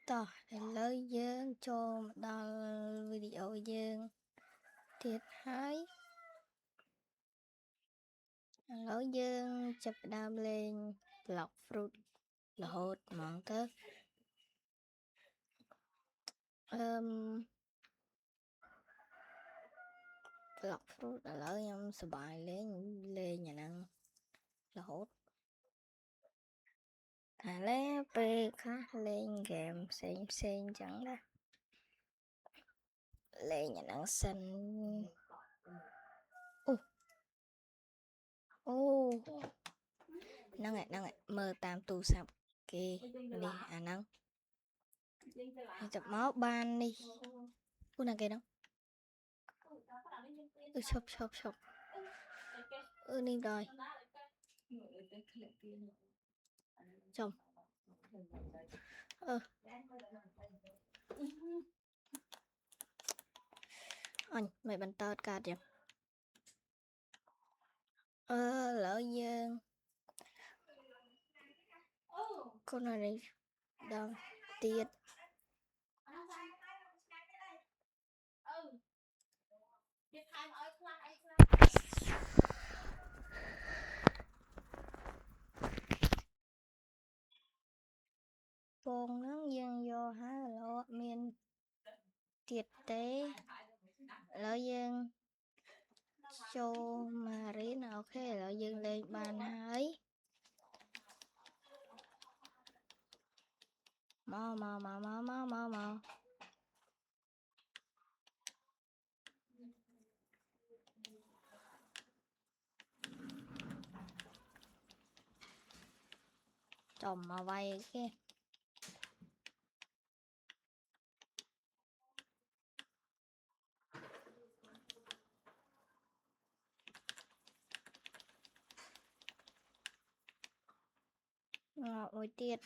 តោះឥឡូវយើងចូលមកដល់វីដេអូយើងទៀតហើយឥឡូវយើងចាប់ផ្ដើមលេង Block Fruit រហូតហ្មងទៅBlock Fruit ឥឡូវខ្ញុំសប្បាយលេងអាហ្នឹងរហូតតែលេងពេលខ្លះលេងហ្គេមផ្សេងចឹងណាលេងអាហ្នឹងសិនអូហ្នឹងមើលតាមទូរស័ព្ទគេនេះអាហ្នឹងចាប់មកបាននេះអូណាគេហ្នឹងឈប់នេះដល់ចំអញមិនបន្តកាត់យ៉ាងឥឡូវយើងកូននេះដល់ទៀតពងហ្នឹងយើងយកហើយឥឡូវអត់មានទៀតទេឥឡូវយើងចូលម៉ារីនអូខេឥឡូវយើងលេងបានហើយមកចំមកវាយគេមួយទៀតឥ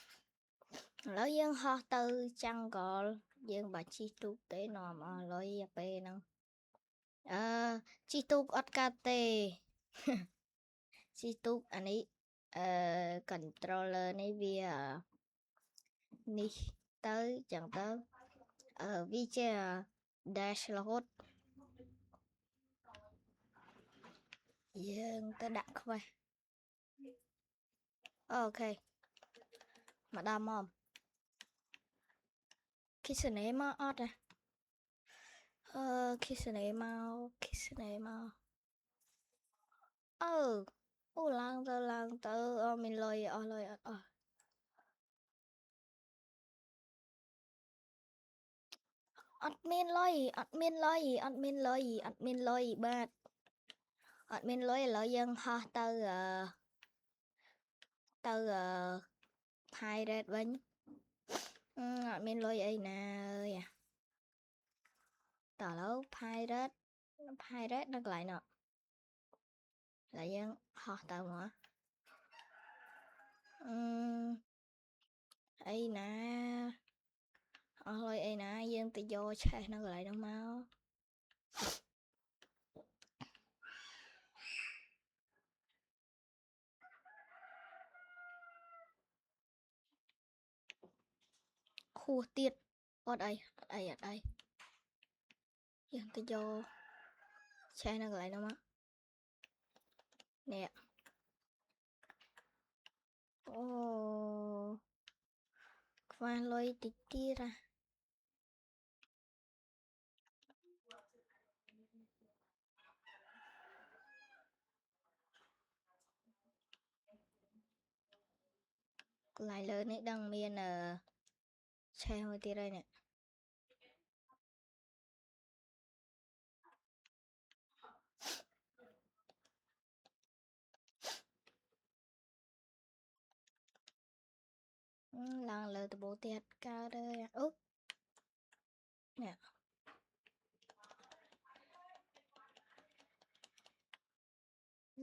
ឡូវយើងហោះទៅjungleយើងបាច់ជិះទូកទេនាំអស់លុយពេលហ្នឹងជិះទូកអត់កាត់ទេជិះទូកអានេះcontroller នេះវានេះទៅចឹងទៅវាជា dash រហូតយើងទៅដាក់ខ្វេះអូខេមកដល់មកគិសនេមកអត់គិសនេមកអូឡើងទៅមានលុយអស់លុយអត់អស់អត់មានលុយបាទអត់មានលុយឥឡូវយើងហោះទៅpirate វិញអត់មានលុយអីណាអើយតើឥឡូវ pirate នៅកន្លែងនោះហើយយើងហោះទៅមកអីណាអស់លុយអីណាយើងទៅយកឆេះនៅកន្លែងនោះមកខួសទៀតអត់អីយើងទៅយកឆេះនៅកន្លែងនោះមកនេះអូខ្វះលុយតិចទៀតកន្លែងលើនេះដឹងមានឆេះមួយទៀតហើយនេះឡើងលើតបូទៀតកើតអើយអូនេះ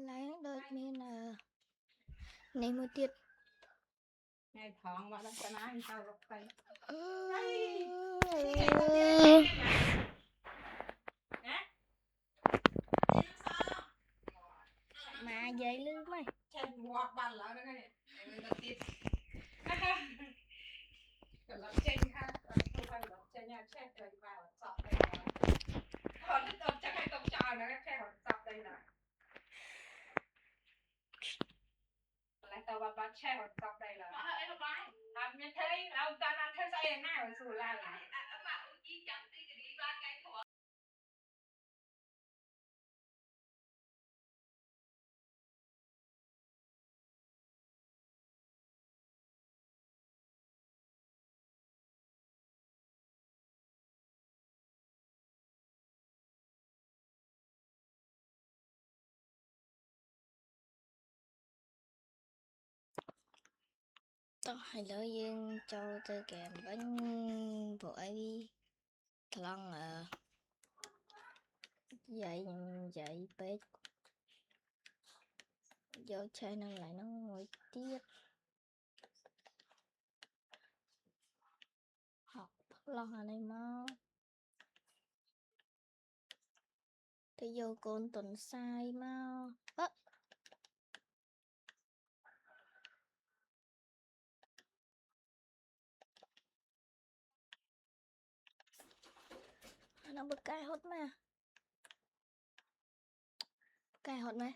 ឡើងដូចមាននេះមួយទៀតថ្ងៃថងមកដល់ស្នាទៅរកទៅមកយាយលឺមកចេះងាប់បាត់ឡើយហ្នឹងនេះទៅទៀតកន្លងចេញហើយ Tao hay lỡ dương cho tôi kèm bánh bộ ấy lon dạy dạy bé vô chơi nó lại nó ngồi tiếp học lon này mau thì vô con tuần sai mau nó bực cay hốt mà cay hốt mà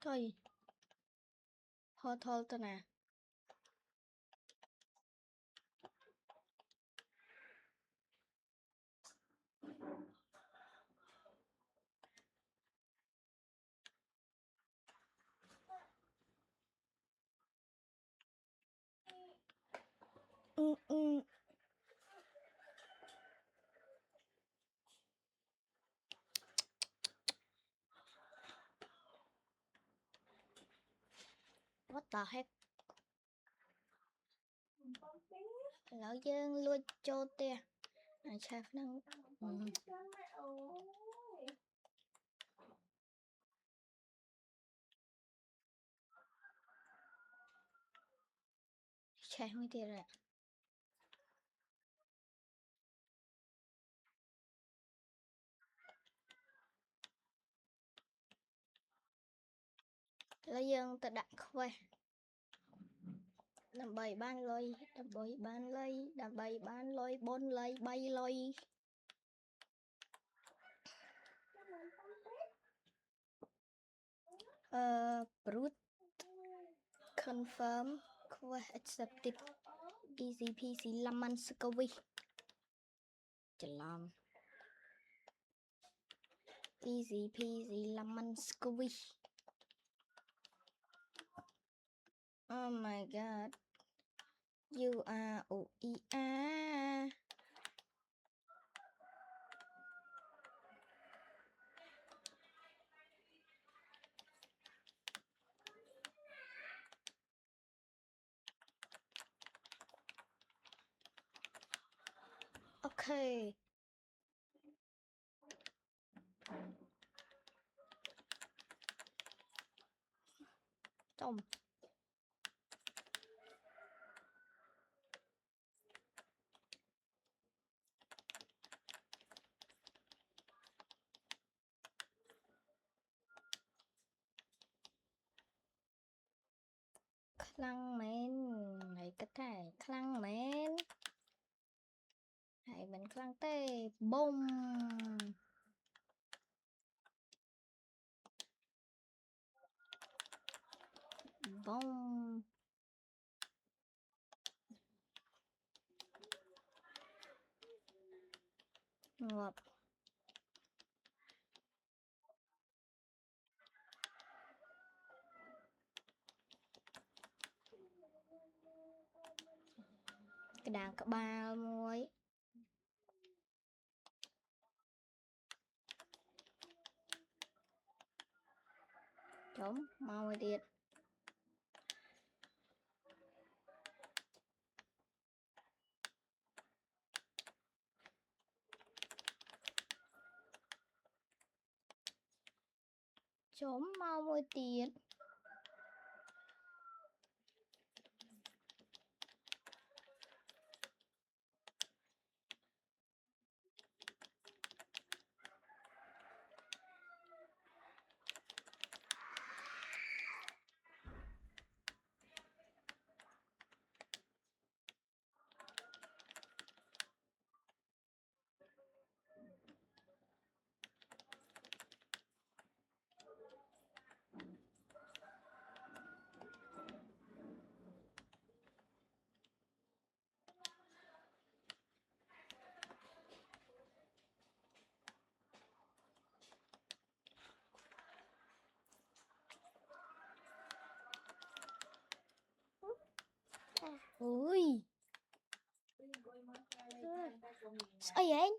thôi thôi thôi tao nè what the heck lỡ dương luôn cho tia này chef năng chef mới tia rồi lỡ dương tự đặt khoe làm bày ban lôi làm bày ban lôi làm bày ban lôi bốn lôi bay lôi brute confirm quest accepted easy peasy lemon squeeze chả làm easy peasy lemon squeeze oh my god you are OEA okay Tom khăn men này cái thẻ khăn men hãy mình khăn tê bông bông ngọt cái đàn cả ba muối chấm mau điện chấm mau điện ui sao vậy anh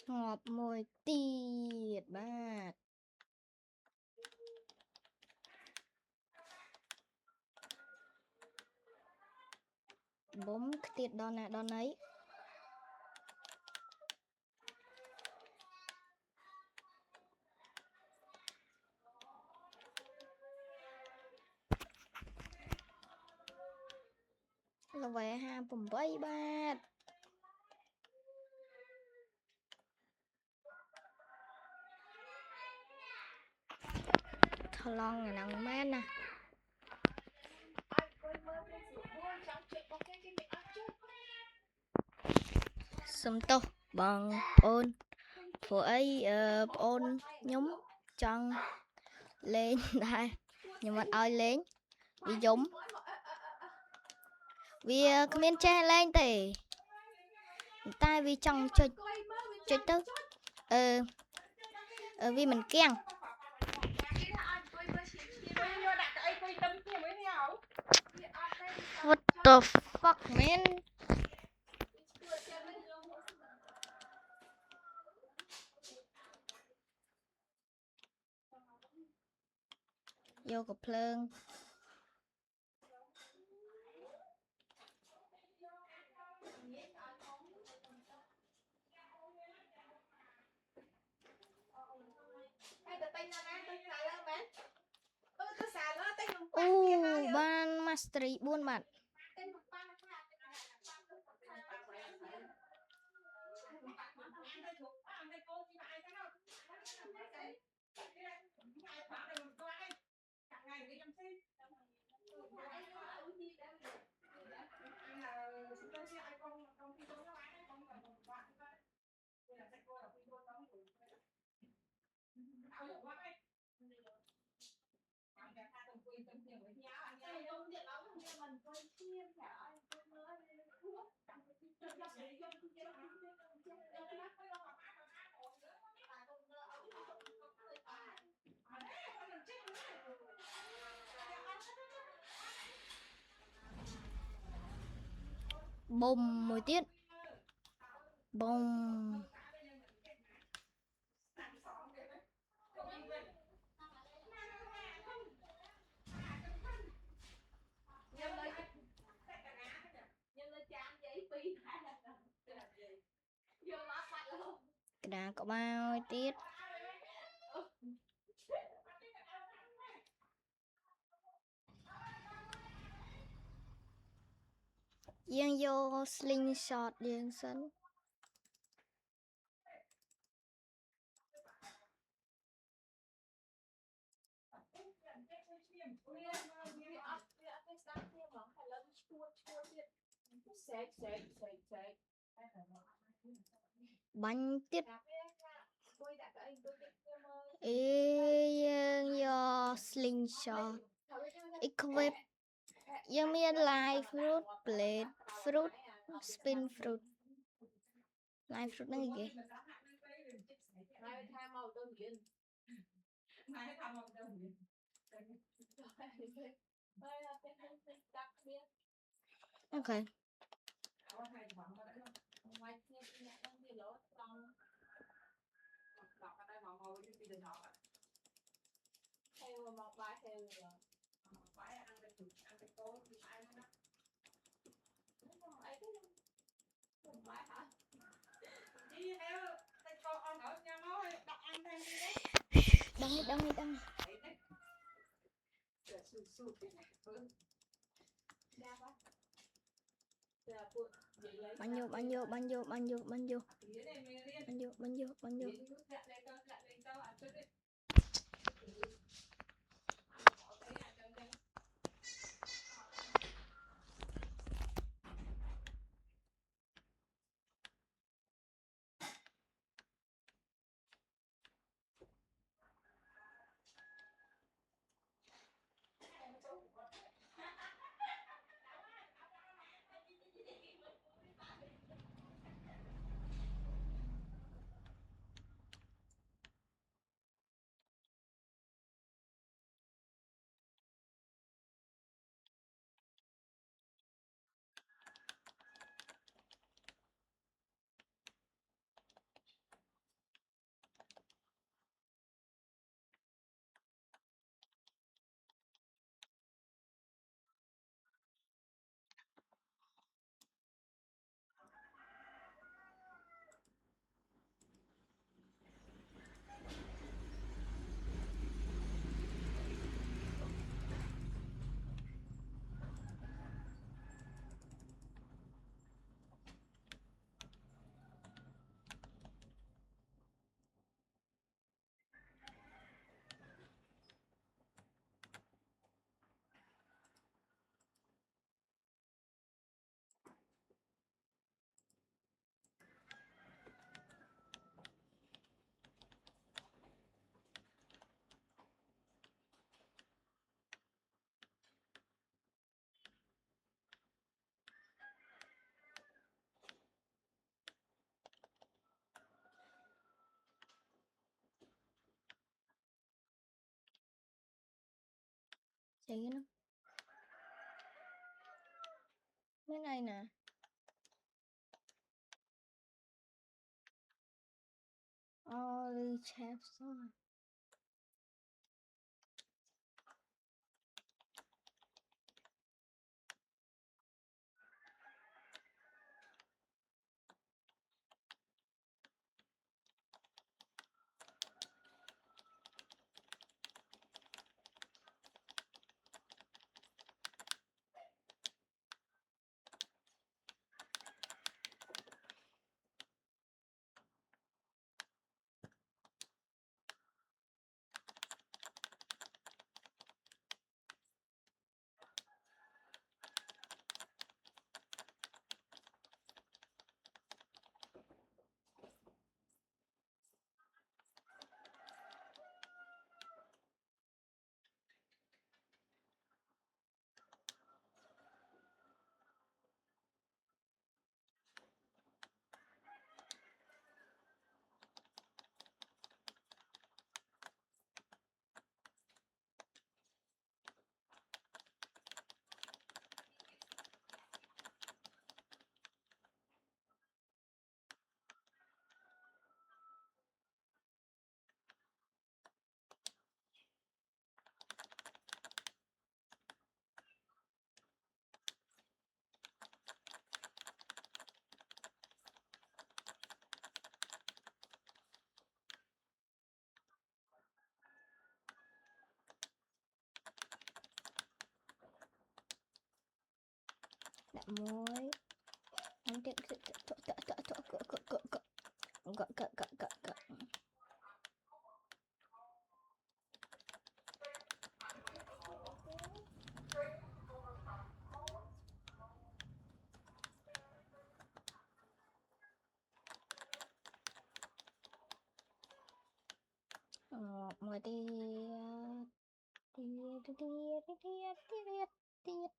ngọt mùi tiệt bát bấm tiệt đòn nè đòn ấy là về ha bấm bay bát thằng long là nắng mát nè sum tô bằng ôn phụ ấy ôn nhúng chân lên đây nhưng mà ai lên vì giống vì comment che lên thì tai vì trong chơi tức vì mình keng what the fuck man vô cặp phơn ban mastery buôn bạn bùng một tiết bùng cái đá có bao tiết dương vô slingshot dương sân bánh tiết dương vô slingshot equip dương miên live fruit plate fruit spin fruit live fruit này kì ok đăng bắn vô chạy nó cái này nè Ollie Chapson đặt muối không tiện cỡ một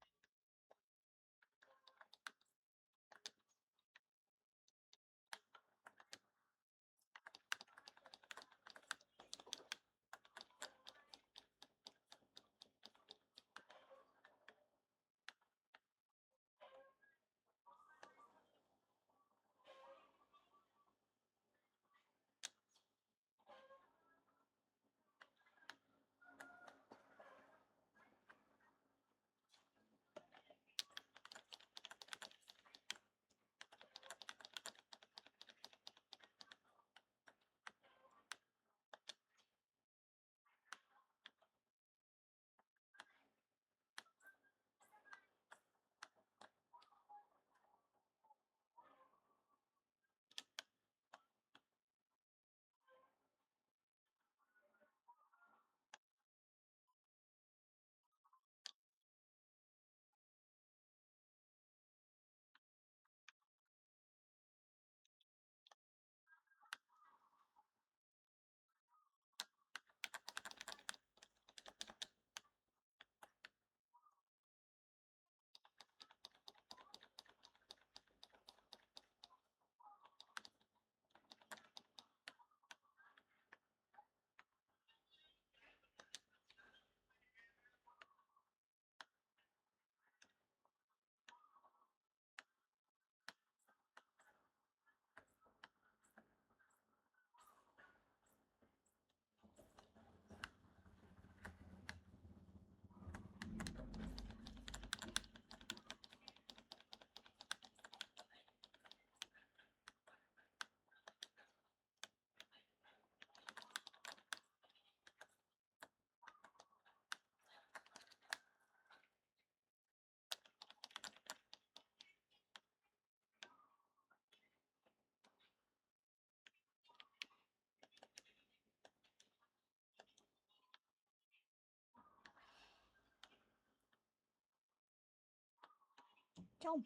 Xong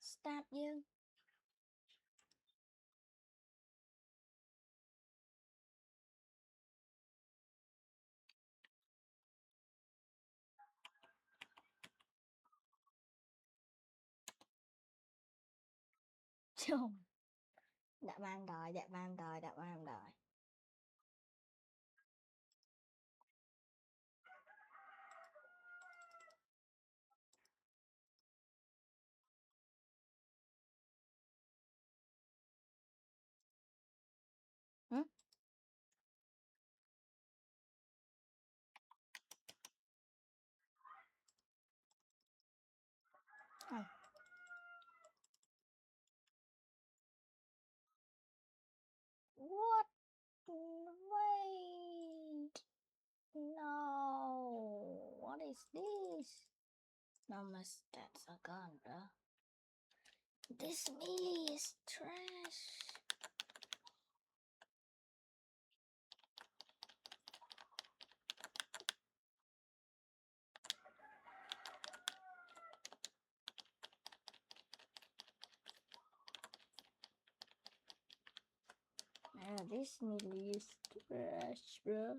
start dương Xong đạp am đòi ừ? À. What? Wait. No. What is this? No, my stats are gone, bro. This melee is trash. Man, this melee is trash, bro.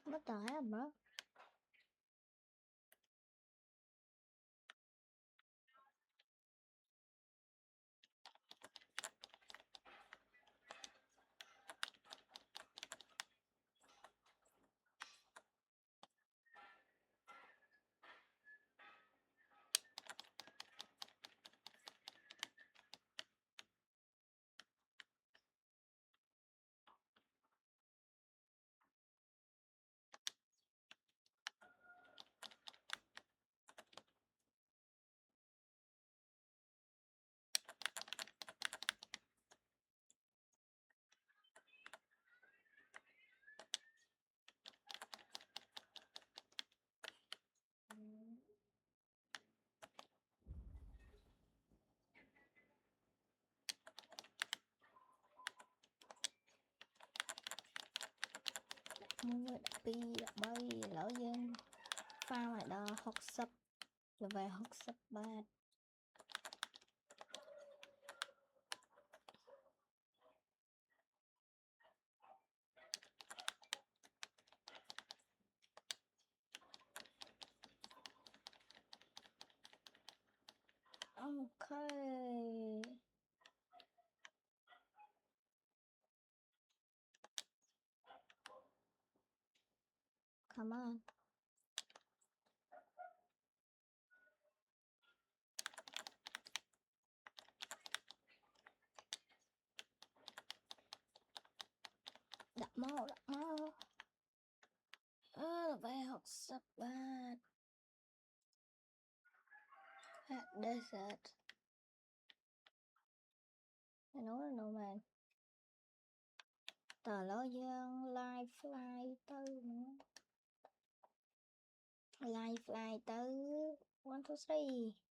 What the hell, bro? 11 12 13 ឥឡូវយើងហ្វាឲ្យដល់60 level 60 បាទ Okay. Come on. Đặt màu. Level 60 បាទ Desert. No man. តើឥឡូវយើង live fly ទៅ live fly ទៅ 1 2 3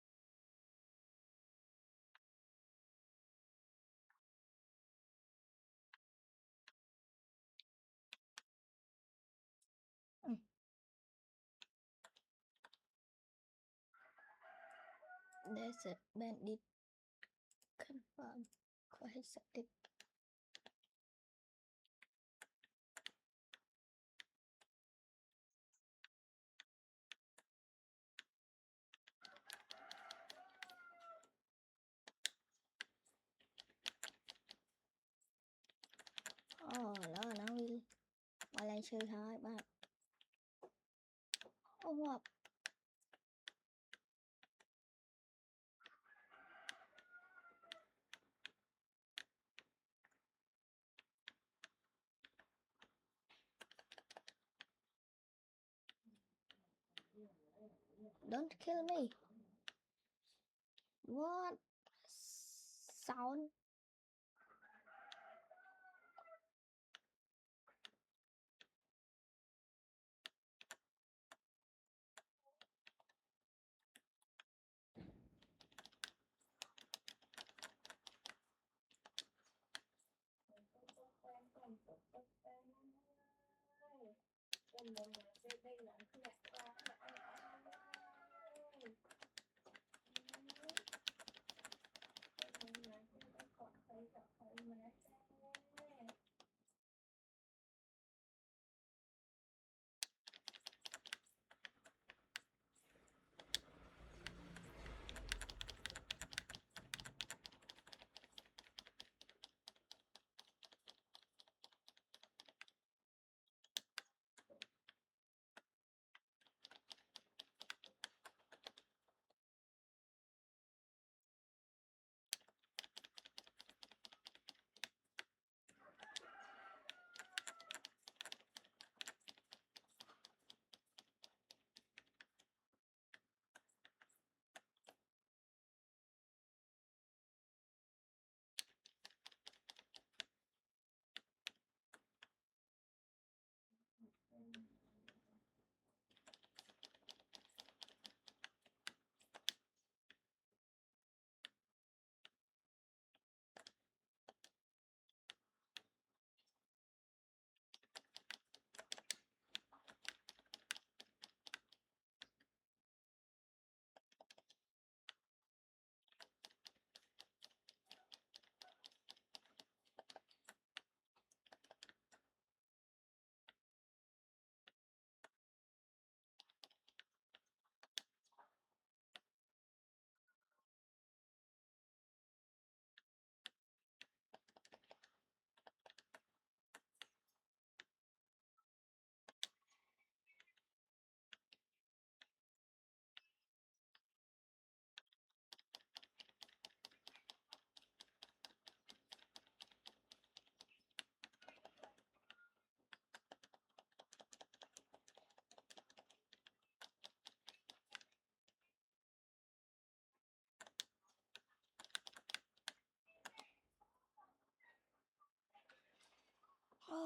Desert bandit confirm accepted. Lỡ nó đi qua lên sư thôi bạn. Ngọc. Don't kill me. What sound?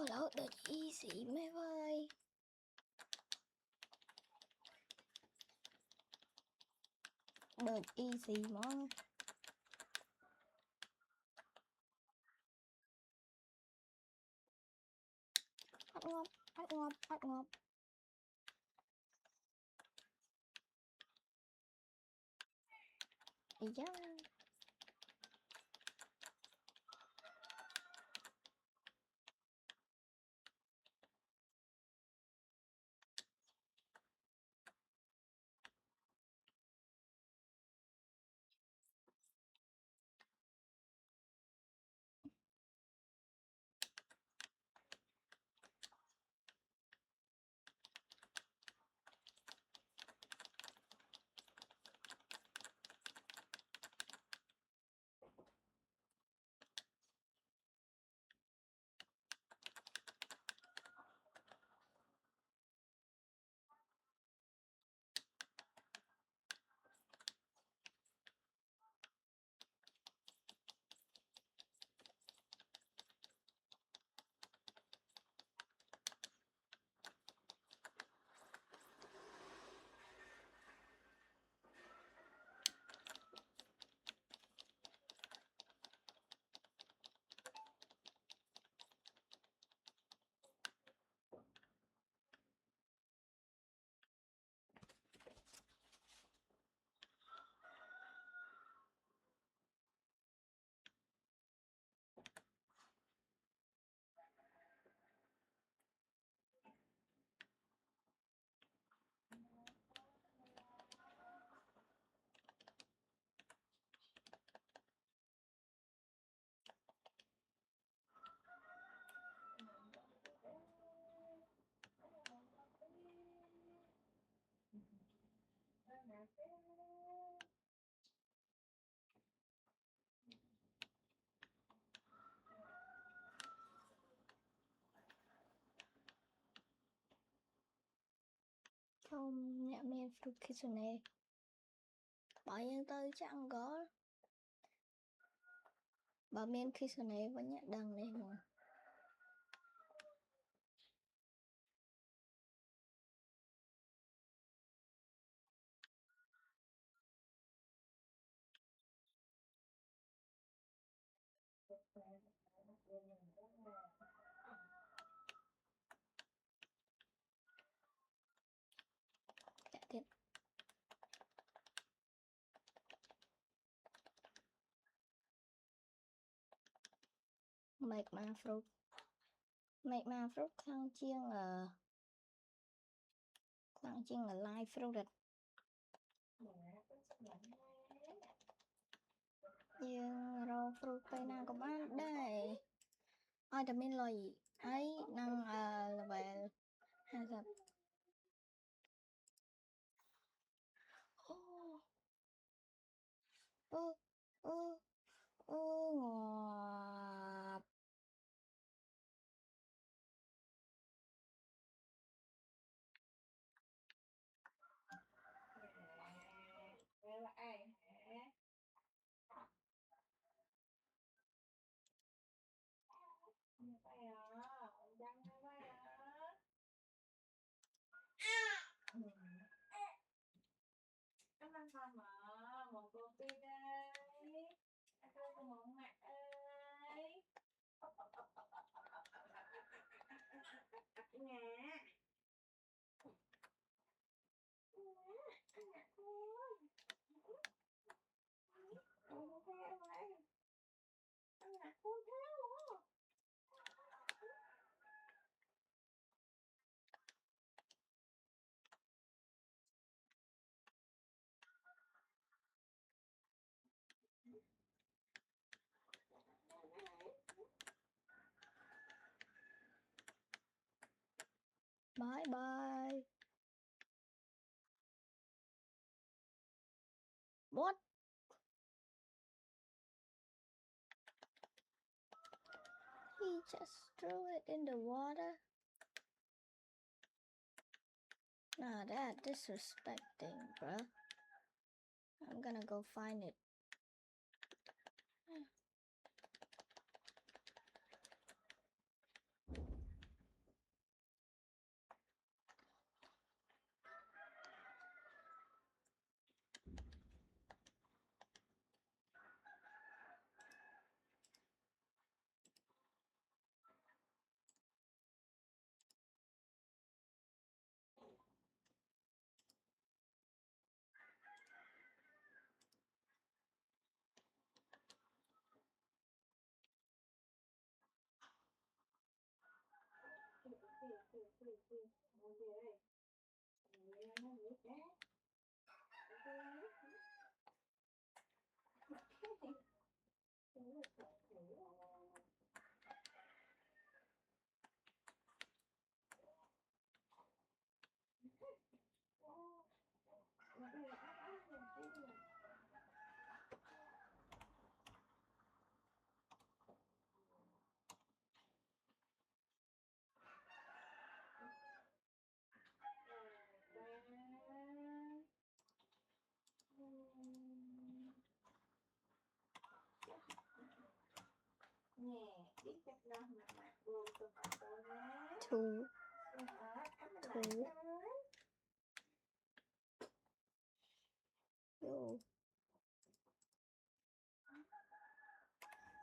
Lỡ đợt easy mấy ơi. Đợt easy mà. Ngọc. Át ngọt. Ý da. Không, mẹ mình fruit kitchen bảo yên tới chẳng có bảo mình kitchen vẫn nhận đằng này mà dạ thiệt make my fruit khăn chiên là live fruit rồi nhưng rau fruit tây nào cũng ăn đây ai đã mình lo gì ấy năng là về hay là ô ô ô ngọt là ai hả? Như vậy à, đăng như vậy à. Em ăn không mà, một cô ti đây. Anh ơi, con mộng mặt ơi. Nhà. bye bye what he just threw it in the water nah that disrespecting bruh I'm gonna go find it Two. Yo.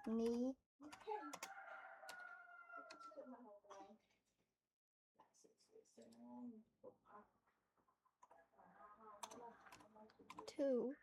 Need. Two.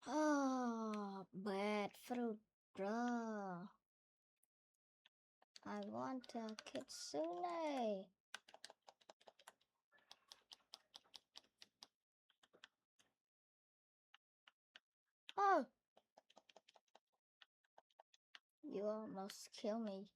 Oh, bad fruit, bro. I want a kitsune. Oh! You almost killed me.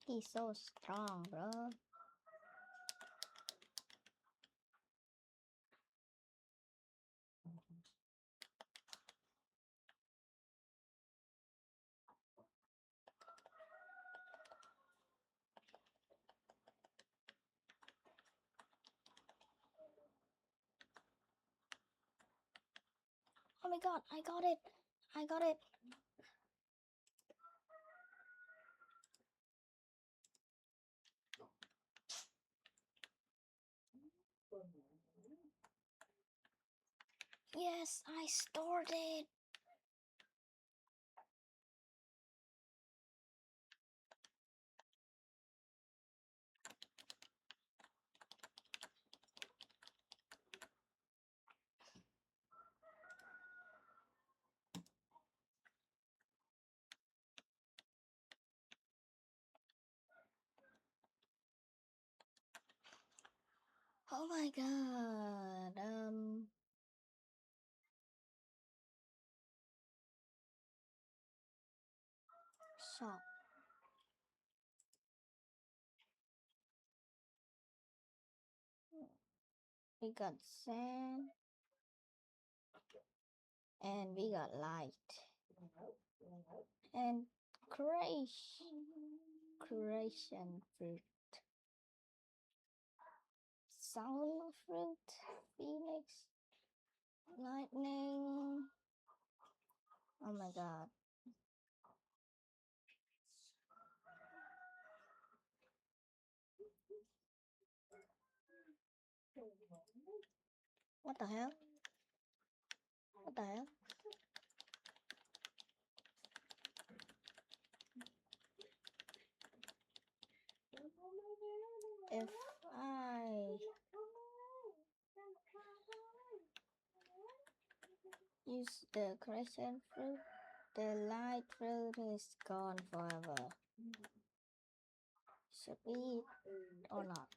He's so strong, bro. Oh my god, I got it! I got it! Yes, I stored it. Oh my god. Shop. We got sand and we got light and creation fruit, sound fruit, phoenix, lightning. Oh my god. What the hell? What the hell? If I use the crescent fruit, the light fruit is gone forever. Should we eat or not?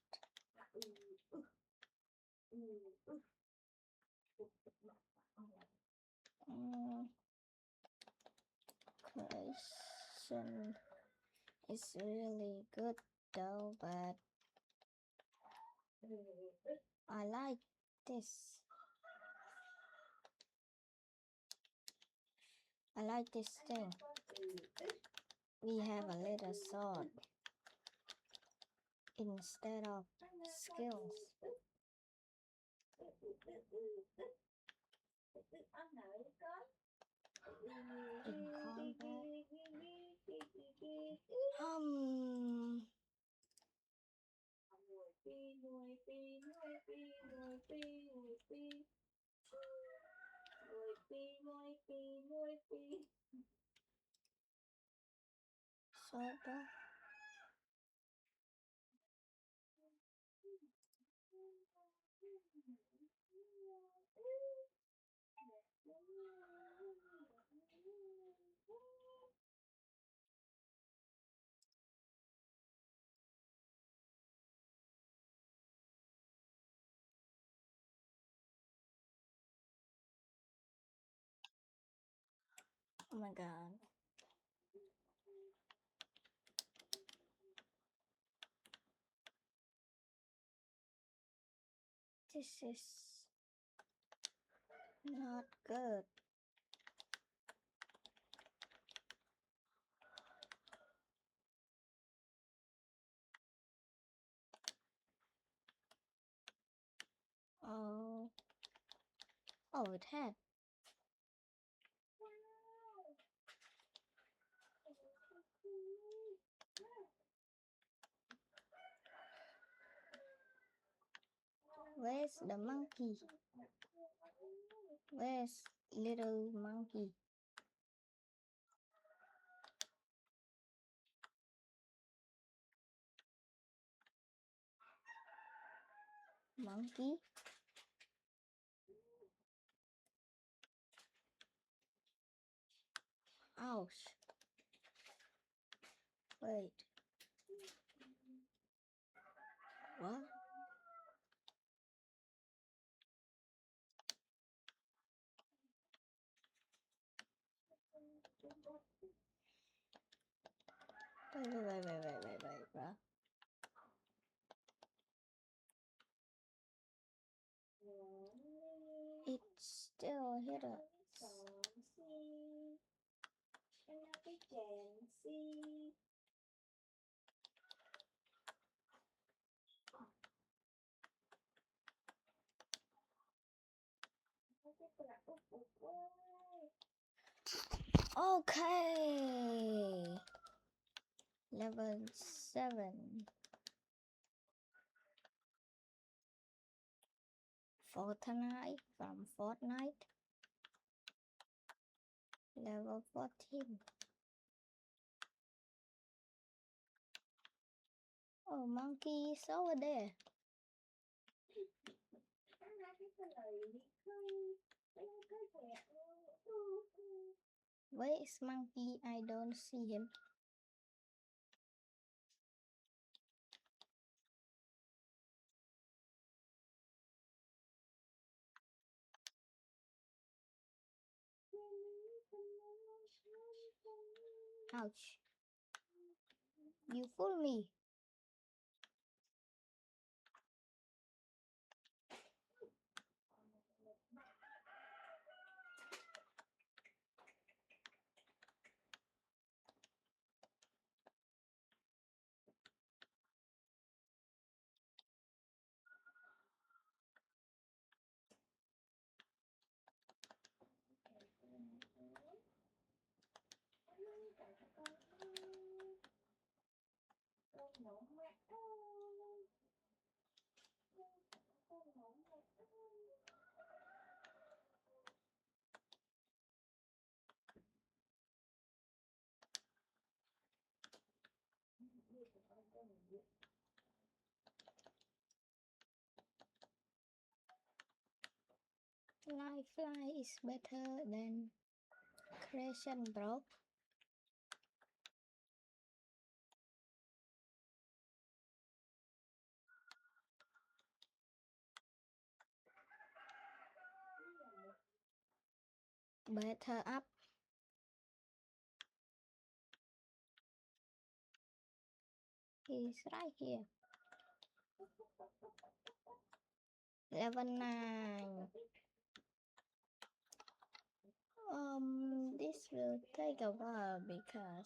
Creation is really good though, but I like this. I like this thing. We have a little sword instead of skills. In combat. Soda. Oh my god. This is not good. Oh. Oh, it had. Where's the monkey? Where's little monkey? Monkey? Ouch. Wait. What? Wait, bruh. It still hit us. Okay. Level 7. Fortnite from Fortnite. Level 14. Oh, monkey is over there. Where is monkey? I don't see him. Ouch. You fool me. Fly is better than Creation, bro. Better up. He's right here. Level 9. This will take a while because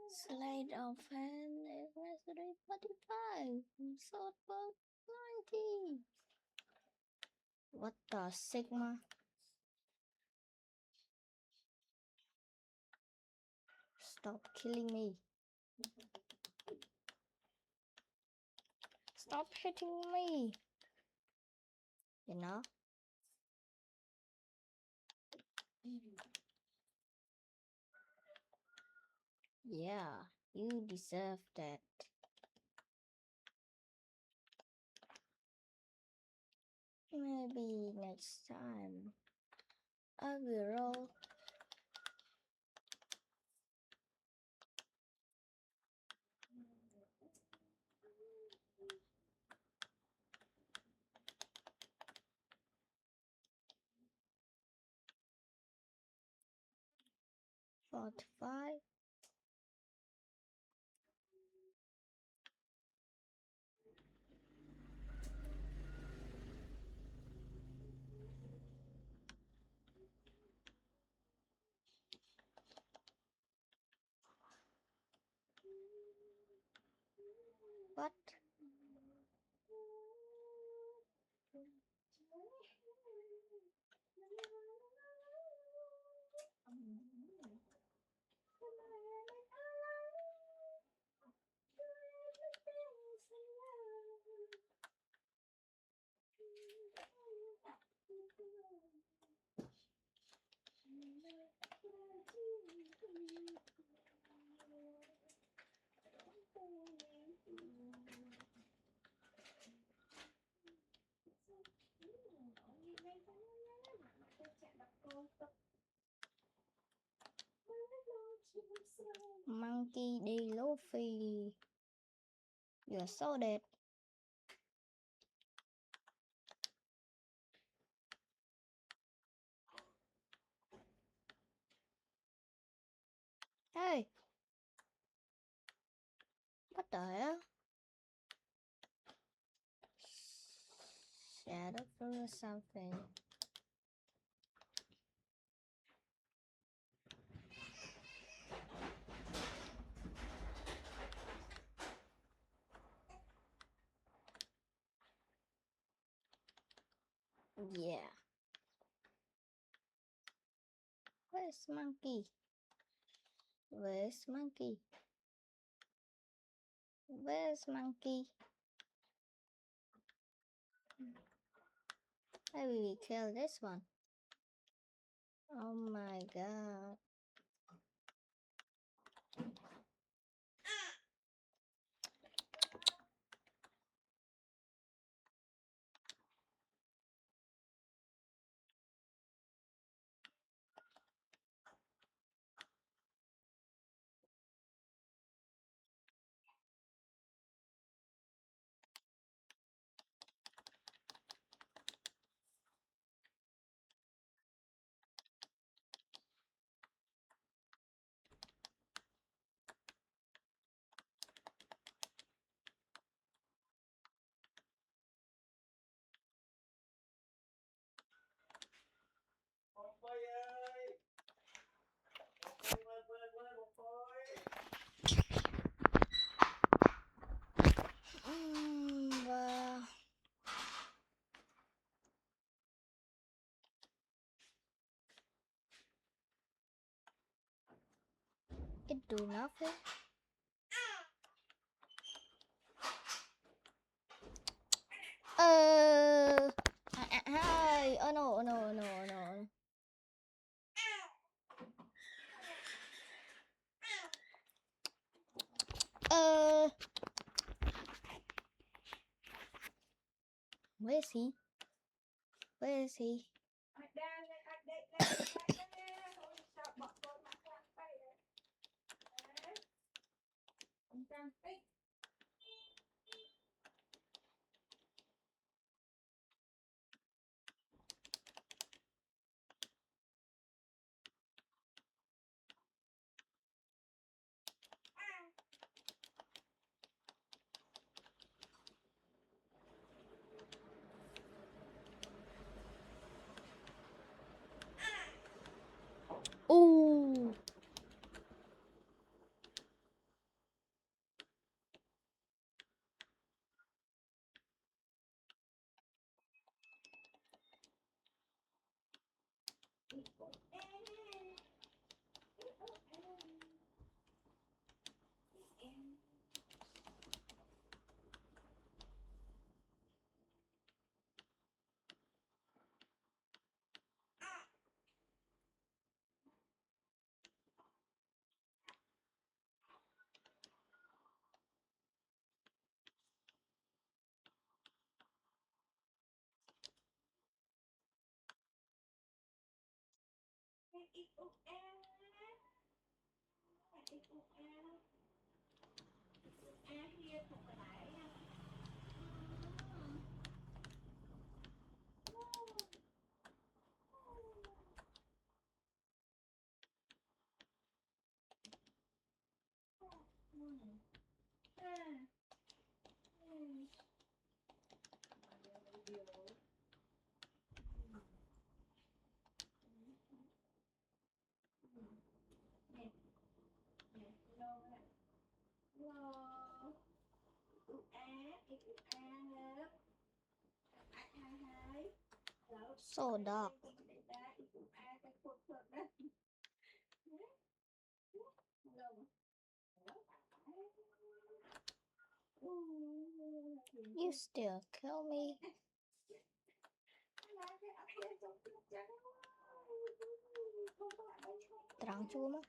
slide of hand is necessary 45. Sword for 90. What the Sigma? Stop killing me. Stop hitting me. You know? Yeah, you deserve that. Maybe next time I will roll. Forty-five. What? Monkey D. Luffy. You're so dead. Hey! What the hell? Shadow or something. Yeah. Where's monkey? Where's monkey? Where's monkey? Maybe we kill this one. Oh my god. Và it do nothing. Hi. Oh no, no, no, no. Where is he? Where is he? Ooh. So dark. You still kill me. Terang cuma.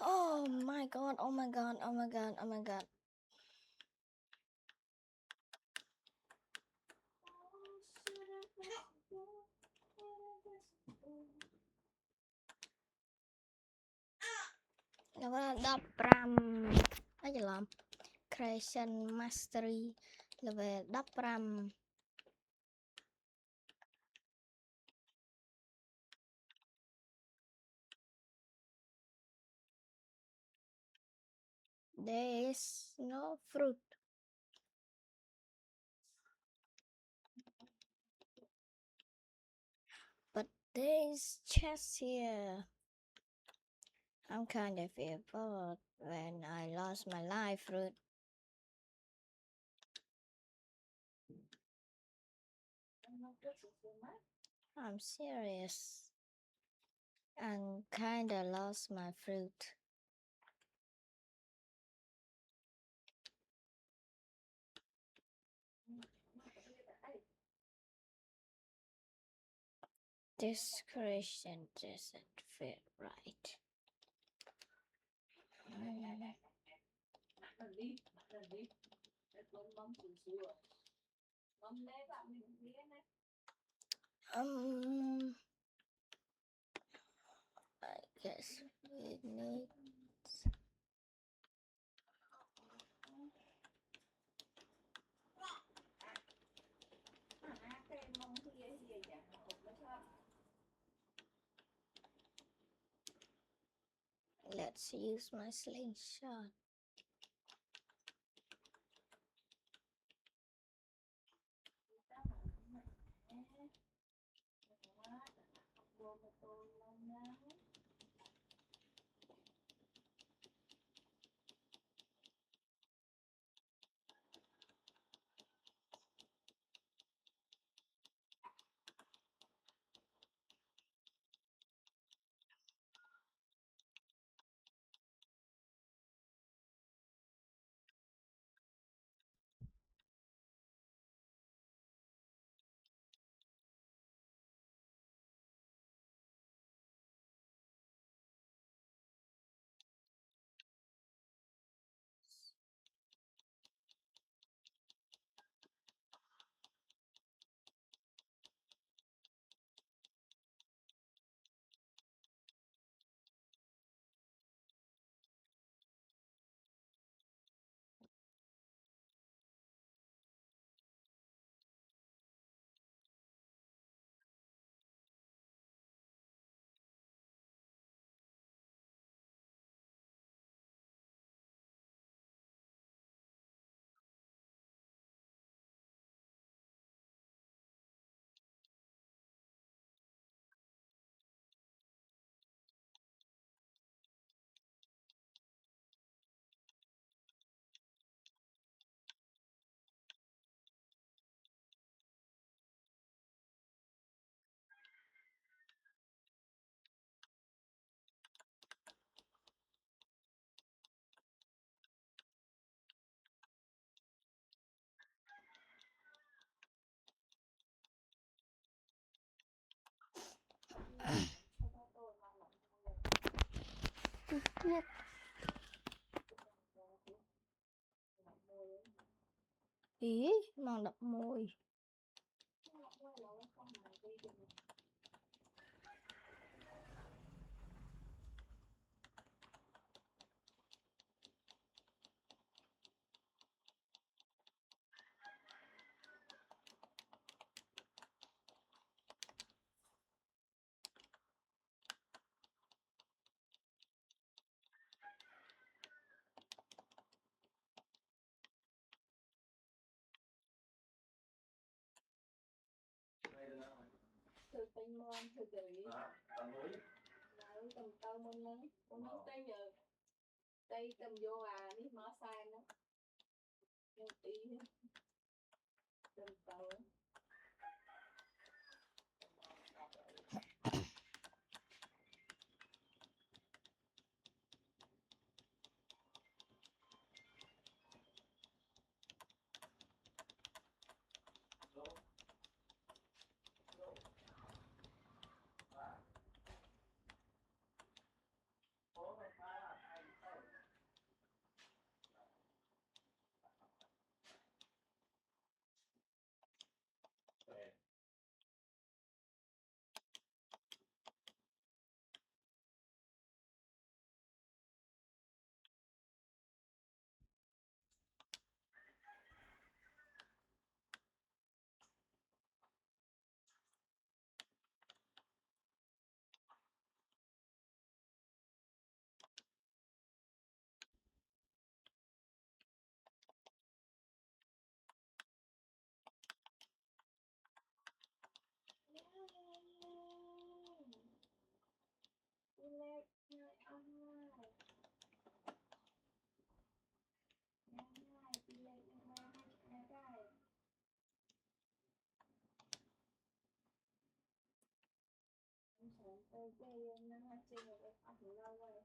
Oh my god, oh my god, oh my god, oh my god. Level 15 aja lah. Creation Mastery level 15. There is no fruit. But there is chest here. I'm kind of fearful when I lost my life fruit. I'm serious. I kinda lost my fruit. This creation doesn't feel right. I guess we need let's use my slingshot. Ý, mòn đập môi. Từ tinh môn từ từ tầm tao môn nắng con nắng tay nhờ tay tầm vô nít mở sai nó nhiều tí tầm tao cái nó chơi được học lâu rồi.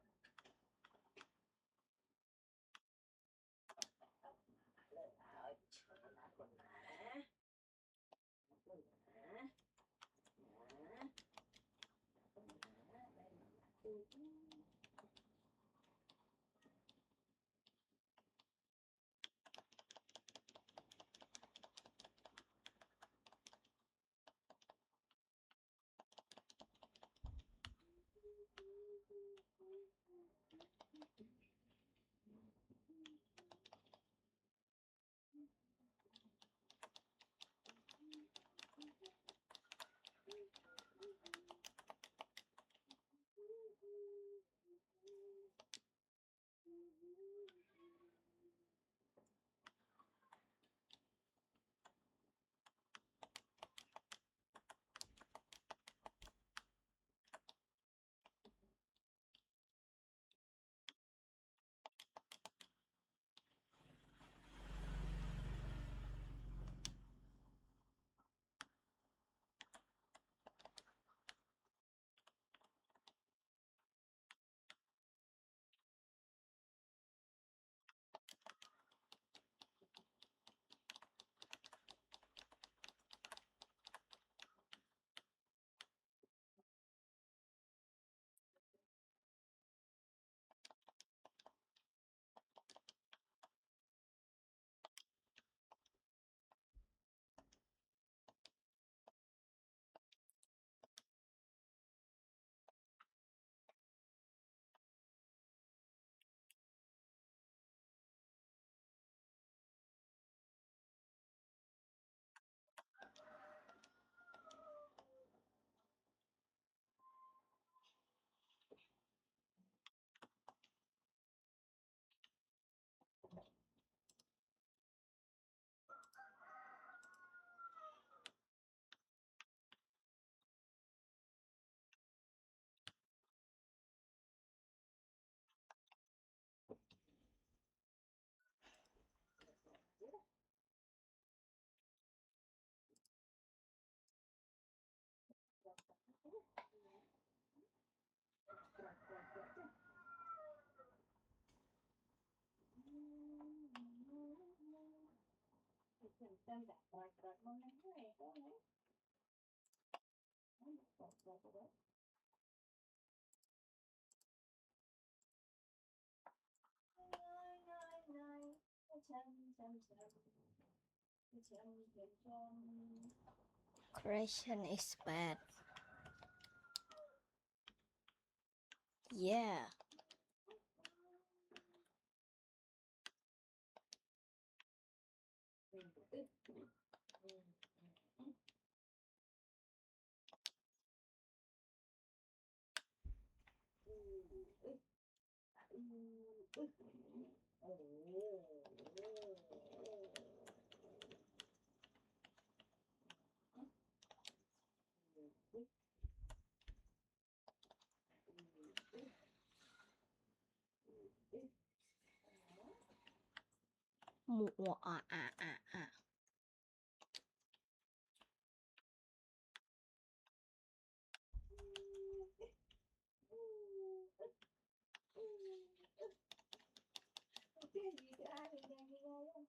Tâm đặt rồi mong nắng này có đấy. Creation is bad. Yeah. Mùa à. Cái gì ai thì đang đi đâu.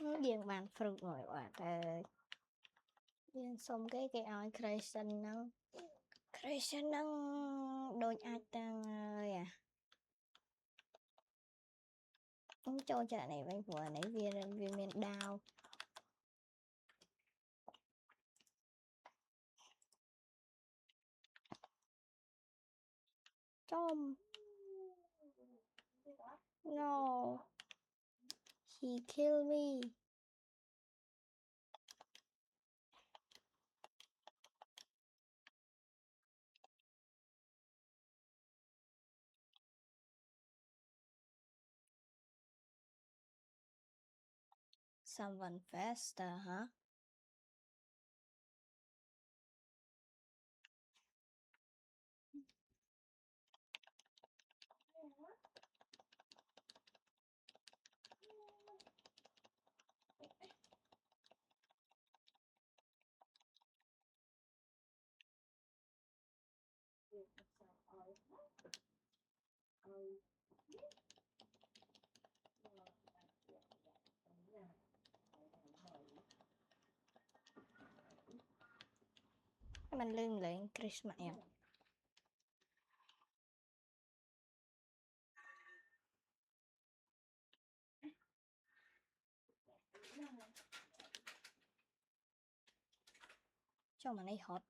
Nó diện bàn fruit rồi bạn ơi. Diện xong cái oi creation nó đôi ai tăng ơi à. Cho chợ này với vừa nãy viên miền đào. Tom. No. He killed me. Someone faster, huh? mình lương luyện Christmas em cho mà này hot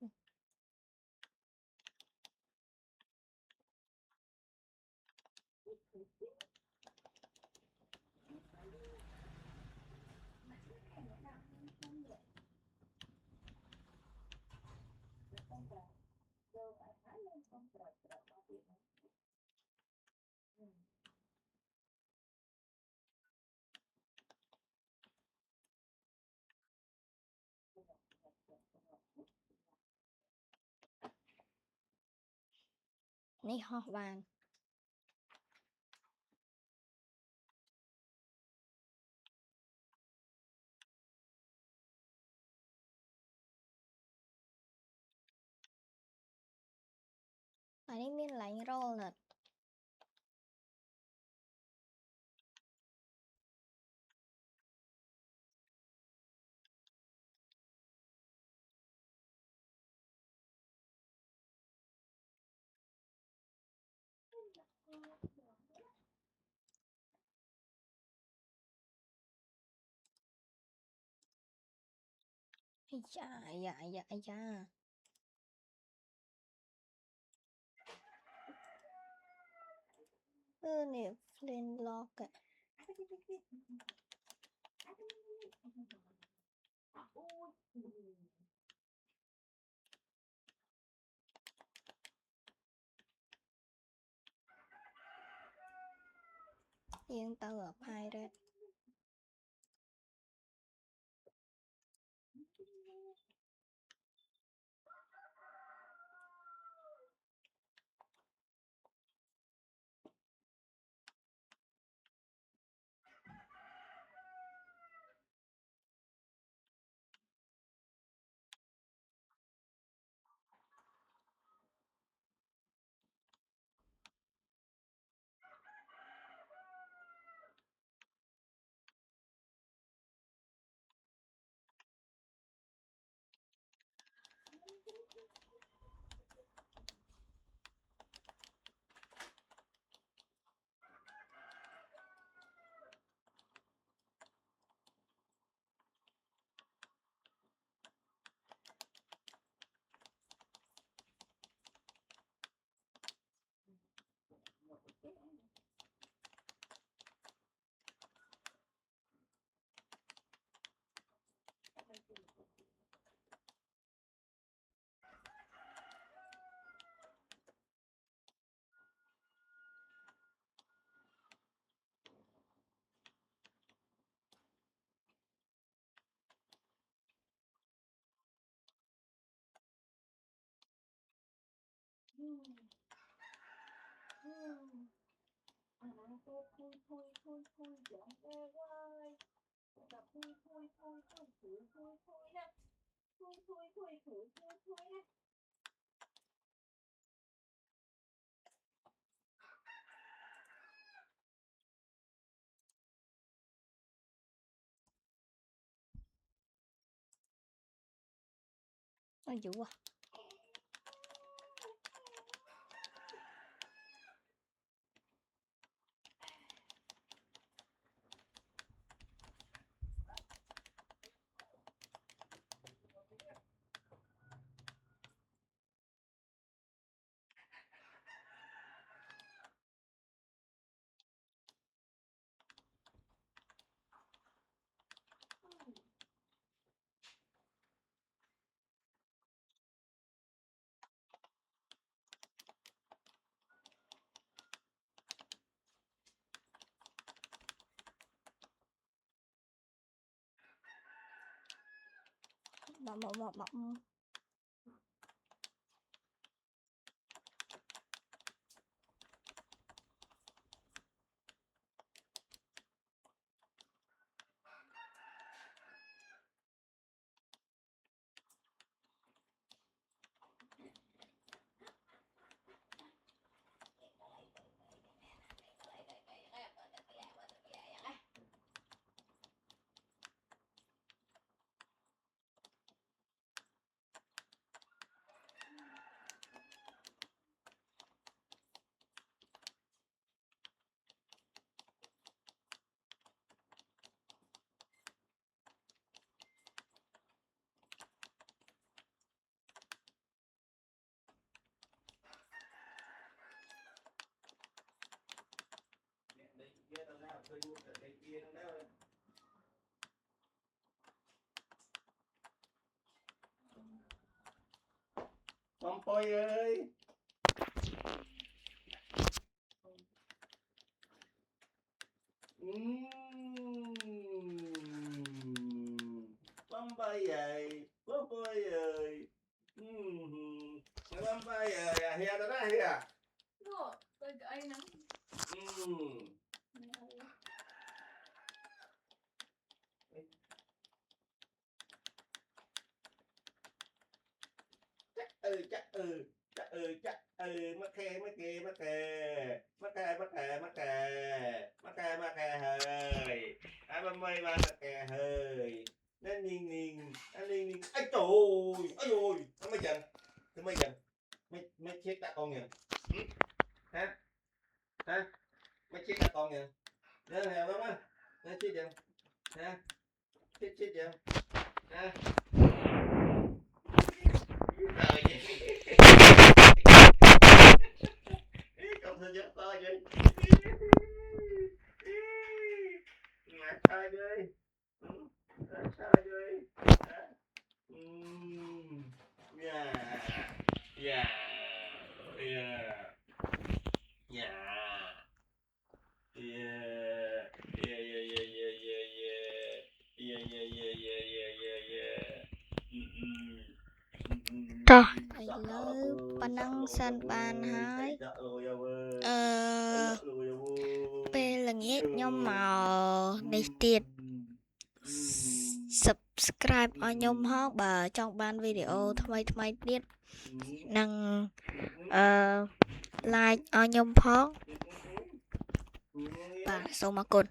này hot vàngอันนี้มีหลายโรลเลยไอ้จ้าไอ้จ้าเนี่ยเฟรนล็อกอะยังtao ở pirate nó dữ à bọng Con Poi ơi. Con Poi ơi, con Poi ơi. Con Poi ơi, à hia đó đó hia. Nó, tôi cái nắng. Mắc khe hơi ai mà mày mà mắc khe hơi nên nhìn anh nhìn ai trời ơi nó mới dần mấy chết ta con nhỉ hả hả mấy chết ta con nhỉ nên heo lắm á nên chết dần hả chết dần hả không thể giúp to vậy ngạc sai ơi sai ơi yeah yeah yeah yeah Rồi,ប៉ុណ្ណឹងសិនបានហើយពេលល្ងាចខ្ញុំមកនេះទៀត subscribe ឲ្យខ្ញុំផងបើចង់បានវីដេអូថ្មីទៀតនិង like ឲ្យខ្ញុំផងបាទសូមអរគុណ